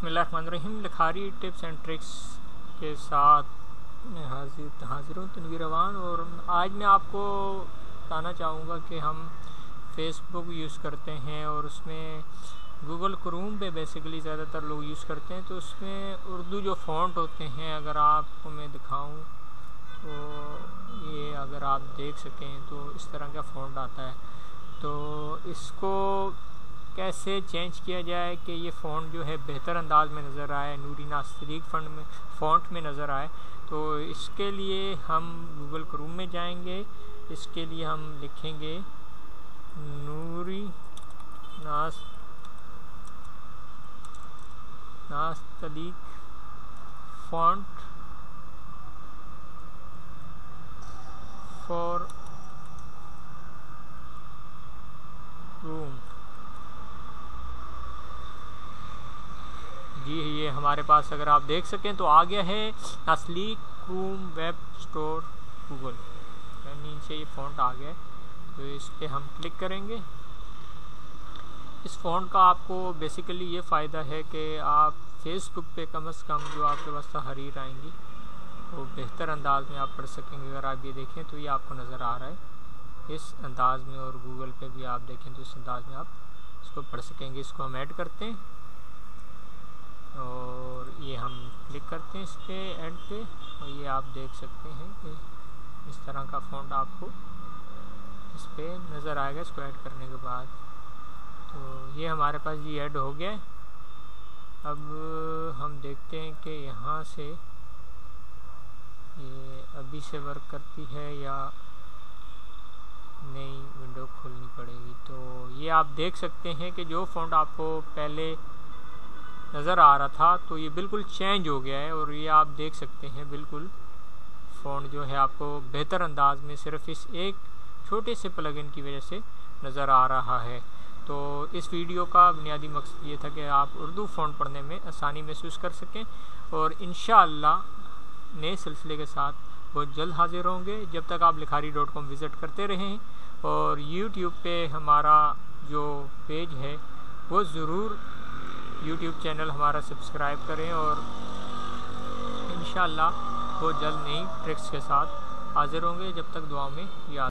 बिस्मिल्लाहिर्रहमानिर्रहीम। Likhari tips and tricks के साथ मैं हाजिर हूँ तनवीर अवान। और आज मैं आपको बताना चाहूँगा कि हम फेसबुक यूज़ करते हैं और उसमें गूगल क्रोम पे बेसिकली ज़्यादातर लोग यूज़ करते हैं। तो उसमें उर्दू जो फ़ॉन्ट होते हैं, अगर आपको मैं दिखाऊँ तो ये अगर आप देख सकें तो इस तरह का फ़ॉन्ट आता है। तो इसको कैसे चेंज किया जाए कि ये फ़ॉन्ट जो है बेहतर अंदाज में नज़र आए, नूरी नास्तरीक फ़ॉन्ट में नज़र आए। तो इसके लिए हम गूगल क्रोम में जाएंगे। इसके लिए हम लिखेंगे नूरी नास्तरीक फ़ॉन्ट फॉर क्रोम। जी, ये हमारे पास अगर आप देख सकें तो आ गया है नास्तरीक क्रोम वेब स्टोर गूगल, नीचे ये फ़ॉन्ट आ गया है। तो इस पर हम क्लिक करेंगे। इस फ़ॉन्ट का आपको बेसिकली ये फ़ायदा है कि आप फेसबुक पे कम से कम जो आपके पास तहरीर आएंगी वो बेहतर अंदाज में आप पढ़ सकेंगे। अगर आप ये देखें तो ये आपको नज़र आ रहा है इस अंदाज में, और गूगल पे भी आप देखें तो इस अंदाज में आप इसको पढ़ सकेंगे। इसको हम ऐड करते हैं और ये हम क्लिक करते हैं इस पर ऐड पे, और ये आप देख सकते हैं कि इस तरह का फ़ॉन्ट आपको इस पर नज़र आएगा इसको ऐड करने के बाद। तो ये हमारे पास ये ऐड हो गया है। अब हम देखते हैं कि यहाँ से ये अभी से वर्क करती है या नई विंडो खोलनी पड़ेगी। तो ये आप देख सकते हैं कि जो फ़ॉन्ट आपको पहले नज़र आ रहा था तो ये बिल्कुल चेंज हो गया है। और ये आप देख सकते हैं बिल्कुल फ़ॉन्ट जो है आपको बेहतर अंदाज में सिर्फ इस एक छोटे से प्लगइन की वजह से नज़र आ रहा है। तो इस वीडियो का बुनियादी मकसद ये था कि आप उर्दू फ़ॉन्ट पढ़ने में आसानी महसूस कर सकें, और इंशाअल्लाह नए सिलसिले के साथ बहुत जल्द हाजिर होंगे। जब तक आप लिखारी.com विज़िट करते रहें, और यूट्यूब पे हमारा जो पेज है वो ज़रूर यूट्यूब चैनल हमारा सब्सक्राइब करें, और इंशाअल्लाह बहुत जल्द नई ट्रिक्स के साथ हाजिर होंगे। जब तक दुआ में याद